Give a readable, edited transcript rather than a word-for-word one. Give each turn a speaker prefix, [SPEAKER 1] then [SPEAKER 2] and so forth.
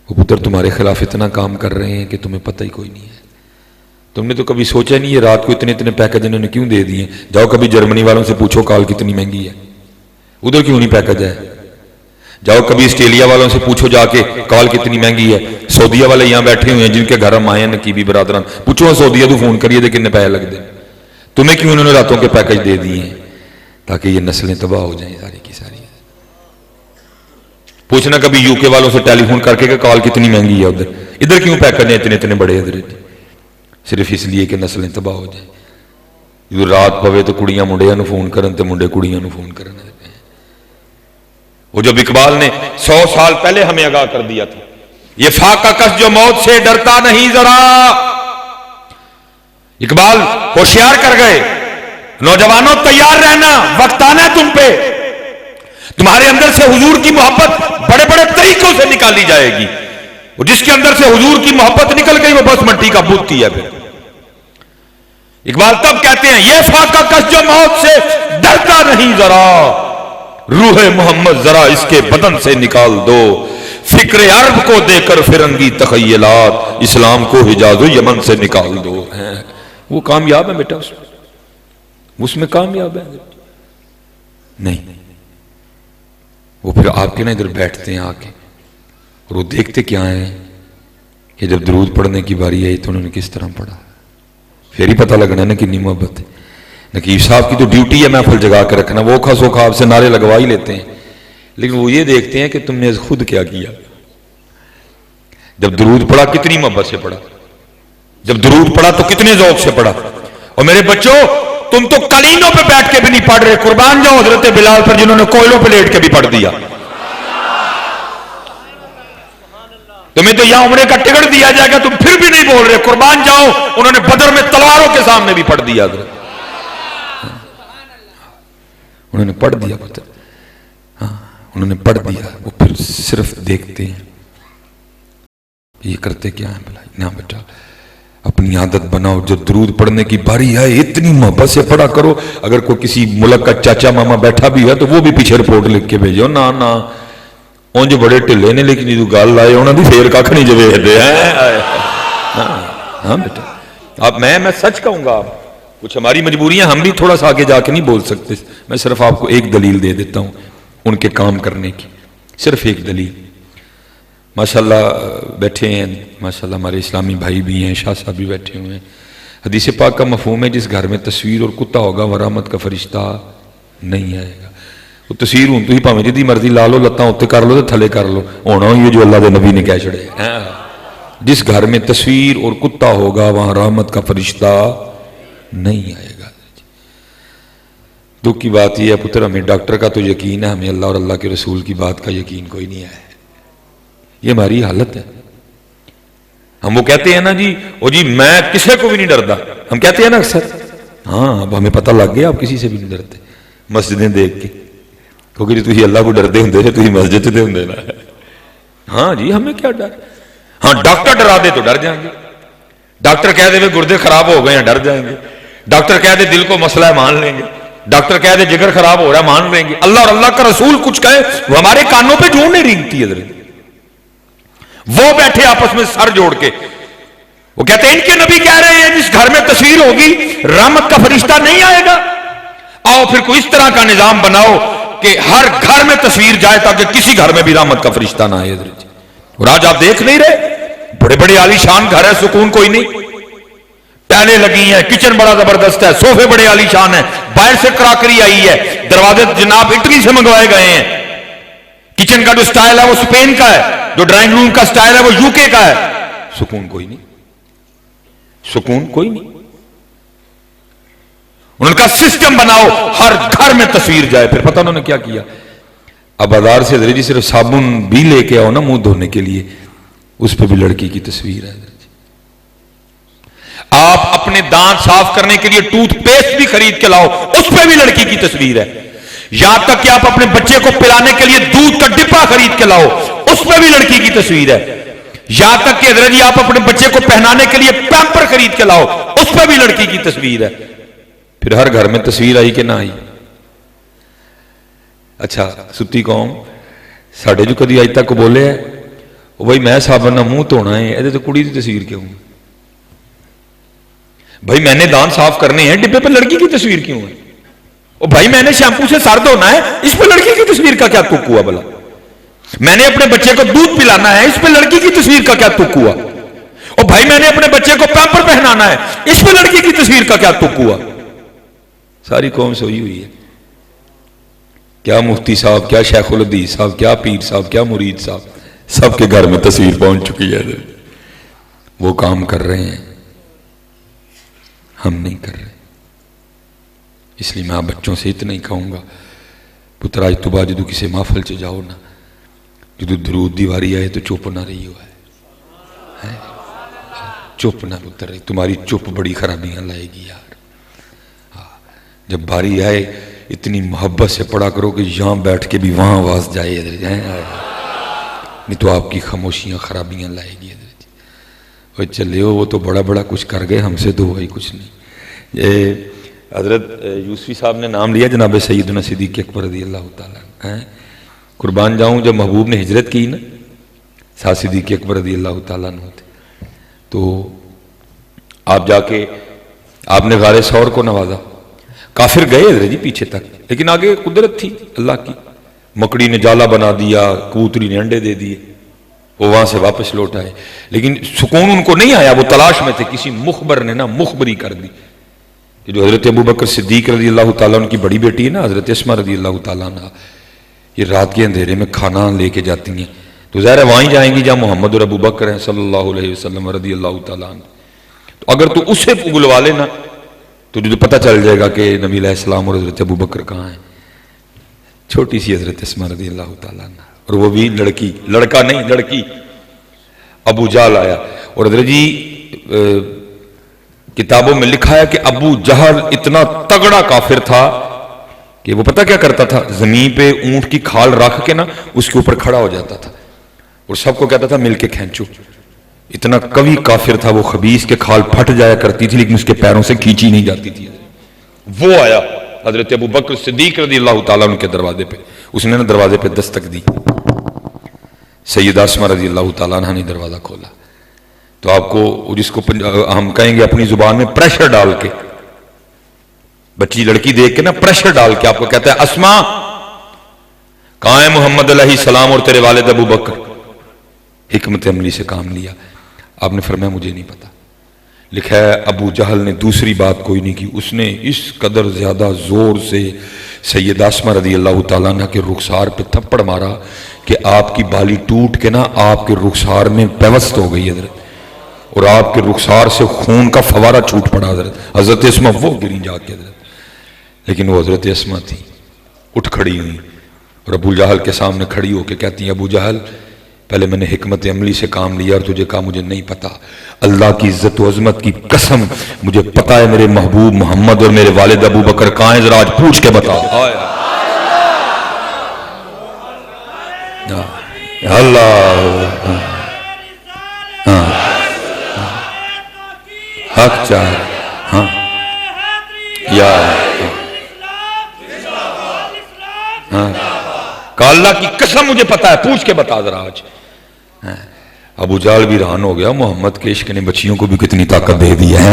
[SPEAKER 1] وہ پتر تمہارے خلاف اتنا کام کر رہے ہیں کہ تمہیں پتہ ہی کوئی نہیں ہے. تم نے تو کبھی سوچا نہیں یہ رات کو اتنے پیکج انہوں نے کیوں دے دیے. جاؤ کبھی جرمنی والوں سے پوچھو کال کتنی مہنگی ہے, ادھر کیوں نہیں پیکج ہے. جاؤ کبھی آسٹریلیا والوں سے پوچھو جا کے کال کتنی مہنگی ہے. سعودیہ والے یہاں بیٹھے ہوئے ہیں جن کے گھر ہم آئے ہیں نقیبی برادران, پوچھو سعودیہ تو فون کریے دے کتنے پیسے لگ دیں. تمہیں کیوں انہوں نے راتوں کے پیکج دے دیے ہیں؟ تاکہ یہ نسلیں تباہ ہو جائیں ساری کی ساری. پوچھنا کبھی یو کے والوں سے ٹیلی فون کر کے کہ کال کتنی مہنگی ہے ادھر, ادھر کیوں پیکج ہیں اتنے بڑے ادھر, صرف اس لیے کہ نسلیں تباہ ہو جائیں. جو رات پوے تو کڑیاں منڈیاں نو فون کرن تے منڈے کڑیاں نو فون کرن. وہ جب اقبال نے 100 سال پہلے ہمیں آگاہ کر دیا تھا, یہ فاقہ کس جو موت سے ڈرتا نہیں ذرا. اقبال ہوشیار کر گئے, نوجوانوں تیار رہنا, وقت آنا تم پہ. تمہارے اندر سے حضور کی محبت بڑے بڑے طریقوں سے نکالی جائے گی. اور جس کے اندر سے حضور کی محبت نکل گئی وہ بس مٹی کا بوتی ہے. پھر اقبال تب کہتے ہیں یہ فاقہ کس جو موت سے ڈرتا نہیں ذرا, روح محمد ذرا اس کے بدن سے نکال دو. فکر عرب کو دے کر فرنگی تخیلات, اسلام کو حجاز و یمن سے نکال دو. وہ کامیاب ہے بیٹا, اس میں کامیاب ہے نہیں. وہ پھر آپ کے نا ادھر بیٹھتے ہیں آ کے, اور وہ دیکھتے کیا ہیں کہ جب درود پڑھنے کی باری آئی تو انہوں نے کس طرح پڑھا. پھر ہی پتہ لگنا ہے نا کتنی محبت ہے. نقیب صاحب کی تو ڈیوٹی ہے محفل جگا کے رکھنا, وہ اوکھا سوکھا آپ سے نعرے لگوا ہی لیتے ہیں, لیکن وہ یہ دیکھتے ہیں کہ تم نے خود کیا کیا. جب درود پڑھا کتنی محبت سے پڑھا, جب درود پڑھا تو کتنے ذوق سے پڑھا. اور میرے بچوں تم تو قلینوں پہ بیٹھ کے بھی نہیں پڑھ رہے, قربان جاؤ حضرت بلال پر جنہوں نے کوئلوں پہ لیٹ کے بھی پڑھ دیا. تمہیں تو یہاں عمرے کا ٹکٹ دیا جائے گا تم پھر بھی نہیں بول رہے, قربان جاؤ انہوں نے بدر میں تلواروں کے سامنے بھی پڑھ دیا. انہوں نے پڑھ دیا پتہ, ہاں انہوں نے پڑھ دیا. وہ پھر صرف دیکھتے ہیں یہ کرتے کیا ہیں بھلا. نہ بیٹا اپنی عادت بناؤ, جب درود پڑھنے کی باری آئے اتنی محبت سے پڑھا کرو. اگر کوئی کسی ملک کا چاچا ماما بیٹھا بھی ہے تو وہ بھی پیچھے رپورٹ لکھ کے بھیجو. نہ اون جو بڑے ٹھلے نے لیکن جو گال لائے انہوں نے پھر کھ نہیں جو ویکھدے ہیں. ہاں بیٹا آپ میں سچ کہوں گا, آپ کچھ ہماری مجبوریاں ہم بھی تھوڑا سا آگے جا کے نہیں بول سکتے. میں صرف آپ کو ایک دلیل دے دیتا ہوں ان کے کام کرنے کی, صرف ایک دلیل. ماشاءاللہ بیٹھے ہیں, ماشاءاللہ ہمارے اسلامی بھائی بھی ہیں, شاہ صاحب بھی بیٹھے ہوئے ہیں. حدیث پاک کا مفہوم ہے جس گھر میں تصویر اور کتا ہوگا وہ رحمت کا فرشتہ نہیں آئے گا. وہ تصویر ہوں تو ہی پاویں جدی مرضی لا لو, لتاں اتنے کر لو تو تھلے کر لو, ہونا ہی جو اللہ دے نبی نے کہہ چھڑے. جس گھر میں تصویر اور کتا ہوگا وہاں رحمت کا فرشتہ نہیں آئے گا. دکھ کی بات یہ ہے پتر, ہمیں ڈاکٹر کا تو یقین ہے, ہمیں اللہ اور اللہ کے رسول کی بات کا یقین کوئی نہیں ہے. یہ ہماری حالت ہے. ہم وہ کہتے ہیں نا جی او جی میں کسی کو بھی نہیں ڈردا, ہم کہتے ہیں نا اکثر. ہاں اب ہمیں پتہ لگ گیا آپ کسی سے بھی نہیں ڈرتے مسجدیں دیکھ کے, کیونکہ جی تھی اللہ کو ڈردے ہوں سے تھی مسجد دے ہوں نا. ہاں جی ہمیں کیا ڈر. ہاں ڈاکٹر ڈرا دے تو ڈر جائیں گے, ڈاکٹر کہہ دے گردے خراب ہو گئے ہیں ڈر جائیں گے, ڈاکٹر کہہ دے دل کو مسئلہ ہے مان لیں گے, ڈاکٹر کہہ دے جگر خراب ہو رہا ہے مان لیں گے. اللہ اور اللہ کا رسول کچھ کہے وہ ہمارے کانوں پہ جوں نہیں رینگتی ہے. وہ بیٹھے آپس میں سر جوڑ کے وہ کہتے ہیں ان کے نبی کہہ رہے ہیں جس گھر میں تصویر ہوگی رحمت کا فرشتہ نہیں آئے گا. آؤ پھر کوئی اس طرح کا نظام بناؤ کہ ہر گھر میں تصویر جائے تاکہ کسی گھر میں بھی رحمت کا فرشتہ نہ آئے. اور آج آپ دیکھ نہیں رہے بڑے بڑے عالی شان گھر ہے, سکون کوئی نہیں. ٹائلیں لگی ہیں, کچن بڑا زبردست ہے, صوفے بڑے عالی شان ہیں, باہر سے کراکری آئی ہے, دروازے جناب اٹلی سے منگوائے گئے ہیں. کچن کا جو سٹائل ہے وہ اسپین کا ہے, جو ڈرائنگ روم کا سٹائل ہے وہ یو کے کا ہے. سکون کوئی نہیں, سکون کوئی نہیں. ان کا سسٹم بناؤ ہر گھر میں تصویر جائے. پھر پتہ انہوں نے کیا کیا, اب بازار سے جی صرف صابن بھی لے کے آؤ نا منہ دھونے کے لیے, اس پہ بھی لڑکی کی تصویر ہے. آپ اپنے دانت صاف کرنے کے لیے ٹوتھ پیسٹ بھی خرید کے لاؤ, اس پہ بھی لڑکی کی تصویر ہے. یہاں تک کہ آپ اپنے بچے کو پلانے کے لیے دودھ کا ڈبہ خرید کے لاؤ, اس پہ بھی لڑکی کی تصویر ہے. یہاں تک کہ حضرت جی آپ اپنے بچے کو پہنانے کے لیے پیمپر خرید کے لاؤ, اس پہ بھی لڑکی کی تصویر ہے. پھر ہر گھر میں تصویر آئی کہ نہ آئی. اچھا ستی قوم ساڑھے جو کدی آج تک بولے ہے وہ بھائی میں صابن نہ منہ دھونا ہے، یہ تو کڑی کی تصویر کیوں؟ بھائی میں نے دانت صاف کرنے ہیں، ڈبے پہ لڑکی کی تصویر کیوں ہے؟ اور بھائی میں نے شیمپو سے سر دھونا ہے، اس پہ لڑکی کی تصویر کا کیا تک ہوا بلا؟ میں نے اپنے بچے کو دودھ پلانا ہے، اس پہ لڑکی کی تصویر کا کیا تک ہوا؟ اور بھائی میں نے اپنے بچے کو پیمپر پہنانا ہے، اس پہ لڑکی کی تصویر کا کیا تک ہوا؟ ساری قوم سوئی ہوئی ہے. کیا مفتی صاحب، کیا شیخ الحدیث صاحب، کیا پیر صاحب، کیا مرید صاحب، سب کے گھر میں تصویر پہنچ چکی ہے. وہ کام کر رہے ہیں، ہم نہیں کر رہے. اس لیے میں آپ بچوں سے اتنا ہی کہوں گا، پتر آج تو بعد جدو کسی محفل چ جاؤ نا، جدو درود دی واری آئے تو چپ نہ رہی ہو ہے، چپ نہ پتر رہی، تمہاری چپ بڑی خرابیاں لائے گی یار. جب باری آئے اتنی محبت سے پڑھا کرو کہ یہاں بیٹھ کے بھی وہاں آواز جائے، نہیں تو آپ کی خاموشیاں خرابیاں لائے گی. اور چلے ہو وہ تو بڑا بڑا کچھ کر گئے، ہم سے تو وہی کچھ نہیں. یہ حضرت یوسفی صاحب نے نام لیا جناب سیدنا صدیق اکبر رضی اللہ تعالیٰ. قربان جاؤں جب محبوب نے ہجرت کی نا، ساتھ صدیق اکبر رضی اللہ تعالیٰ عنہ تھے، تو آپ جا کے آپ نے غار ثور کو نوازا. کافر گئے حضرت جی پیچھے تک، لیکن آگے قدرت تھی اللہ کی، مکڑی نے جالا بنا دیا، کبوتری نے انڈے دے دیے، وہ وہاں سے واپس لوٹ آئے. لیکن سکون ان کو نہیں آیا، وہ تلاش میں تھے. کسی مخبر نے نا مخبری کر دی کہ جو حضرت ابوبکر صدیق رضی اللہ تعالیٰ عنہ کی بڑی بیٹی ہے نا حضرت اسماء رضی اللہ تعالیٰ عنہ، یہ رات کے اندھیرے میں کھانا لے کے جاتی ہیں، تو ظاہر ہے وہیں جائیں گی جہاں محمد اور ابوبکر ہیں صلی اللہ علیہ وسلم رضی اللہ تعالیٰ عنہ. تو اگر تو اسے بلوا لینا تو جو پتہ چل جائے گا کہ نبی علیہ السلام اور حضرت ابوبکر کہاں ہیں. چھوٹی سی حضرت اسماء رضی اللہ تعالیٰ عنہ، اور وہ بھی لڑکی، لڑکا نہیں لڑکی. ابو جہل آیا، اور حضرت جی کتابوں میں لکھا ہے کہ ابو جہل اتنا تگڑا کافر تھا کہ وہ پتہ کیا کرتا تھا، زمین پہ اونٹ کی کھال رکھ کے نا اس کے اوپر کھڑا ہو جاتا تھا اور سب کو کہتا تھا مل کے کھینچو. اتنا قوی کافر تھا وہ، خبیث کے کھال پھٹ جایا کرتی تھی لیکن اس کے پیروں سے کھینچی نہیں جاتی تھی. وہ آیا حضرت ابوبکر صدیق رضی اللہ تعالیٰ عنہ کے دروازے پہ، اس نے نا دروازے پہ دستک دی. سیدہ اسماء رضی اللہ تعالیٰ عنہ نے دروازہ کھولا تو آپ کو جس کو ہم کہیں گے اپنی زبان میں پریشر ڈال کے، بچی لڑکی دیکھ کے نا پریشر ڈال کے آپ کو کہتا ہے اسماء کہاں ہے محمد علیہ السلام اور تیرے والد ابو بکر؟ حکمت عملی سے کام لیا. آپ نے فرمایا مجھے نہیں پتا. لکھا ہے ابو جہل نے دوسری بات کوئی نہیں کی، اس نے اس قدر زیادہ زور سے سیدہ اسماء رضی اللہ تعالیٰ عنہ کے رخسار پہ تھپڑ مارا کہ آپ کی بالی ٹوٹ کے نا آپ کے رخسار میں پیوست ہو گئی حضرت، اور آپ کے رخسار سے خون کا فوارہ چھوٹ پڑا حضرت. حضرت اسماء وہ گری جا کے حضرت، لیکن وہ حضرت اسماء تھی، اٹھ کھڑی ہوئی اور ابو جہل کے سامنے کھڑی ہو کے کہتی ہیں ابو جہل پہلے میں نے حکمت عملی سے کام لیا اور تجھے کہا مجھے نہیں پتا، اللہ کی عزت و عظمت کی قسم مجھے پتا ہے میرے محبوب محمد اور میرے والد ابو بکر کہاں ہیں، ذرا آج پوچھ کے بتا. اللہ حق چاہے ہاں یا ہاں کہ اللہ کی قسم مجھے پتا ہے، پوچھ کے بتا ذرا آج. ابو جہل بھی رہان ہو گیا، محمد کے عشق نے بچیوں کو بھی کتنی طاقت دے دی ہے.